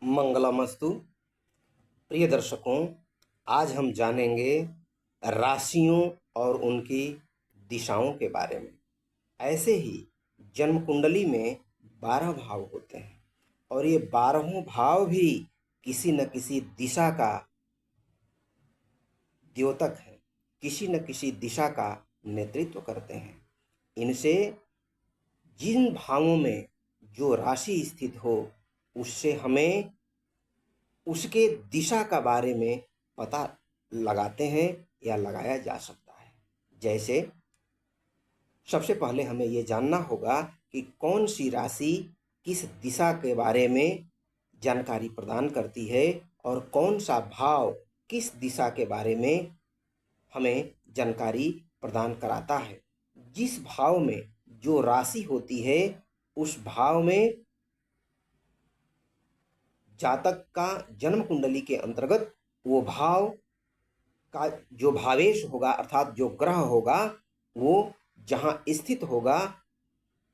मंगलमस्तु। प्रिय दर्शकों, आज हम जानेंगे राशियों और उनकी दिशाओं के बारे में। ऐसे ही जन्म कुंडली में 12 भाव होते हैं और ये 12हों भाव भी किसी न किसी दिशा का द्योतक है, किसी न किसी दिशा का नेतृत्व करते हैं। इनसे जिन भावों में जो राशि स्थित हो, उससे हमें उसके दिशा का बारे में पता लगाते हैं या लगाया जा सकता है। जैसे सबसे पहले हमें ये जानना होगा कि कौन सी राशि किस दिशा के बारे में जानकारी प्रदान करती है और कौन सा भाव किस दिशा के बारे में हमें जानकारी प्रदान कराता है। जिस भाव में जो राशि होती है, उस भाव में जातक का जन्म कुंडली के अंतर्गत वो भाव का जो भावेश होगा, अर्थात जो ग्रह होगा, वो जहाँ स्थित होगा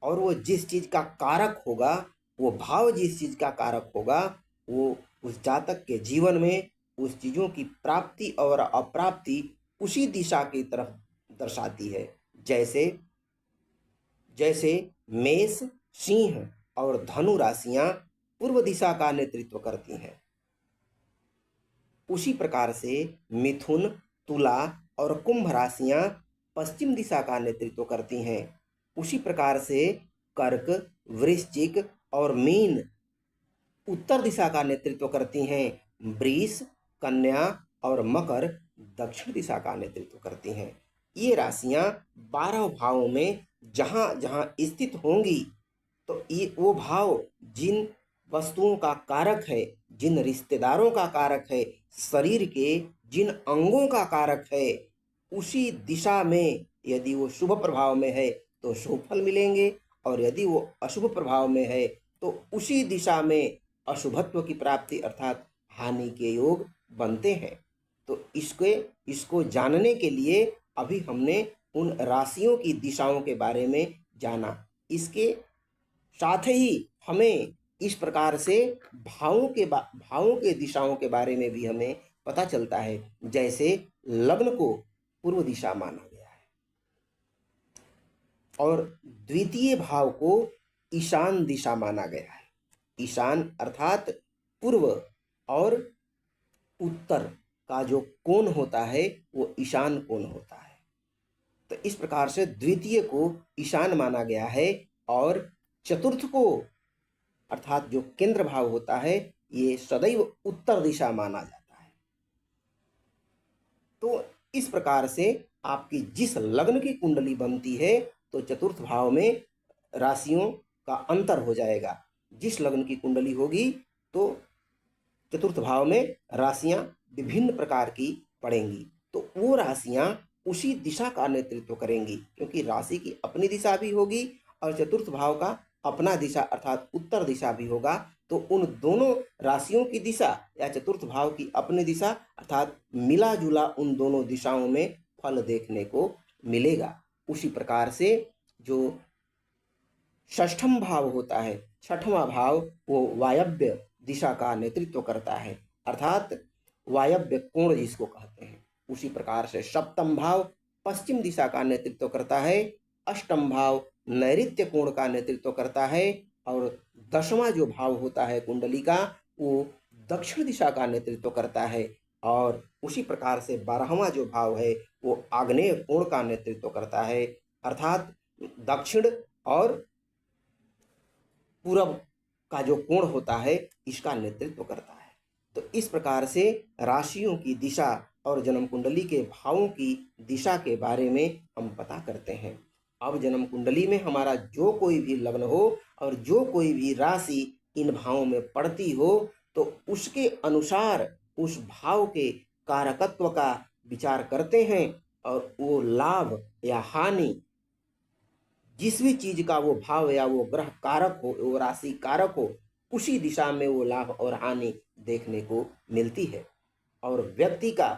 और वो जिस चीज़ का कारक होगा, वो भाव जिस चीज़ का कारक होगा, वो उस जातक के जीवन में उस चीज़ों की प्राप्ति और अप्राप्ति उसी दिशा की तरफ दर्शाती है। जैसे जैसे मेष, सिंह और धनु राशियां पूर्व दिशा का नेतृत्व करती हैं, उसी प्रकार से मिथुन, तुला और कुंभ राशियां पश्चिम दिशा का नेतृत्व करती हैं। उसी प्रकार से कर्क, वृश्चिक और मीन उत्तर दिशा का नेतृत्व करती हैं। वृष, कन्या और मकर दक्षिण दिशा का नेतृत्व करती हैं। ये राशियां 12 भावों में जहाँ जहाँ स्थित होंगी, तो ये वो भाव जिन वस्तुओं का कारक है, जिन रिश्तेदारों का कारक है, शरीर के जिन अंगों का कारक है, उसी दिशा में यदि वो शुभ प्रभाव में है तो शुभ फल मिलेंगे, और यदि वो अशुभ प्रभाव में है तो उसी दिशा में अशुभत्व की प्राप्ति अर्थात हानि के योग बनते हैं। तो इसको जानने के लिए अभी हमने उन राशियों की दिशाओं के बारे में जाना। इसके साथ ही हमें इस प्रकार से भावों के दिशाओं के बारे में भी हमें पता चलता है। जैसे लग्न को पूर्व दिशा माना गया है और द्वितीय भाव को ईशान दिशा माना गया है। ईशान अर्थात पूर्व और उत्तर का जो कोण होता है वो ईशान कोण होता है। तो इस प्रकार से द्वितीय को ईशान माना गया है और चतुर्थ को अर्थात जो केंद्र भाव होता है, ये सदैव उत्तर दिशा माना जाता है। तो इस प्रकार से आपकी जिस लग्न की कुंडली बनती है, तो चतुर्थ भाव में राशियों का अंतर हो जाएगा। जिस लग्न की कुंडली होगी तो चतुर्थ भाव में राशियां विभिन्न प्रकार की पड़ेंगी, तो वो राशियां उसी दिशा का नेतृत्व करेंगी, क्योंकि राशि की अपनी दिशा भी होगी और चतुर्थ भाव का अपना दिशा अर्थात उत्तर दिशा भी होगा। तो उन दोनों राशियों की दिशा या चतुर्थ भाव की अपनी दिशा अर्थात मिला जुला उन दोनों दिशाओं में फल देखने को मिलेगा। उसी प्रकार से जो षष्ठम भाव होता है, छठवां भाव, वो वायव्य दिशा का नेतृत्व करता है, अर्थात वायव्य कोण जिसको कहते हैं। उसी प्रकार से सप्तम भाव पश्चिम दिशा का नेतृत्व करता है, अष्टम भाव नैऋत्य कोण का नेतृत्व करता है और दसवां जो भाव होता है कुंडली का, वो दक्षिण दिशा का नेतृत्व करता है। और उसी प्रकार से 12वां जो भाव है वो आग्नेय कोण का नेतृत्व करता है, अर्थात दक्षिण और पूरब का जो कोण होता है इसका नेतृत्व करता है। तो इस प्रकार से राशियों की दिशा और जन्म कुंडली के भावों की दिशा के बारे में हम पता करते हैं। अब जन्म कुंडली में हमारा जो कोई भी लग्न हो और जो कोई भी राशि इन भावों में पड़ती हो, तो उसके अनुसार उस भाव के कारकत्व का विचार करते हैं और वो लाभ या हानि जिस भी चीज का वो भाव या वो ग्रह कारक हो, वो राशि कारक हो, उसी दिशा में वो लाभ और हानि देखने को मिलती है। और व्यक्ति का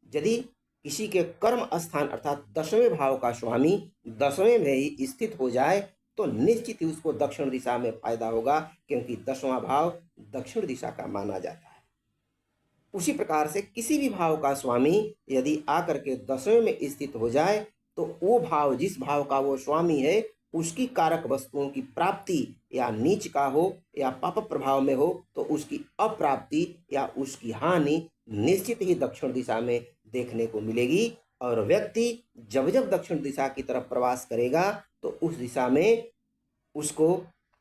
यदि किसी के कर्म स्थान अर्थात 10वें भाव का स्वामी 10वें में ही स्थित हो जाए, तो निश्चित ही उसको दक्षिण दिशा में फायदा होगा, क्योंकि 10वां भाव दक्षिण दिशा का माना जाता है। उसी प्रकार से किसी भी भाव का स्वामी यदि आकर के 10वें में स्थित हो जाए तो वो भाव, जिस भाव का वो स्वामी है, उसकी कारक वस्तुओं की प्राप्ति या नीच का हो या पाप प्रभाव में हो तो उसकी अप्राप्ति या उसकी हानि निश्चित ही दक्षिण दिशा में देखने को मिलेगी। और व्यक्ति जब जब दक्षिण दिशा की तरफ प्रवास करेगा तो उस दिशा में उसको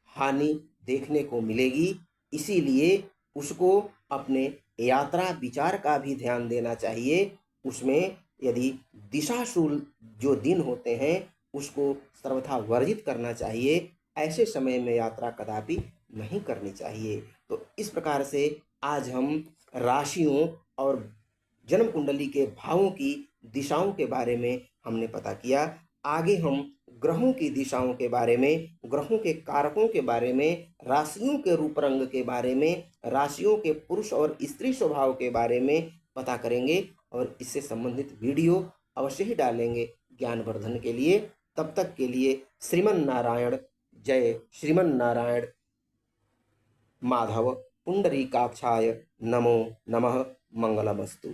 हानि देखने को मिलेगी। इसीलिए उसको अपने यात्रा विचार का भी ध्यान देना चाहिए। उसमें यदि दिशाशूल जो दिन होते हैं उसको सर्वथा वर्जित करना चाहिए। ऐसे समय में यात्रा कदापि नहीं करनी चाहिए। तो इस प्रकार से आज हम राशियों और जन्म कुंडली के भावों की दिशाओं के बारे में हमने पता किया। आगे हम ग्रहों की दिशाओं के बारे में, ग्रहों के कारकों के बारे में, राशियों के रूप रंग के बारे में, राशियों के पुरुष और स्त्री स्वभाव के बारे में पता करेंगे और इससे संबंधित वीडियो अवश्य ही डालेंगे ज्ञानवर्धन के लिए। तब तक के लिए श्रीमन नारायण जय श्रीमन नारायण माधव पुंडरीकाक्षाय नमो नमः। मंगलमस्तु।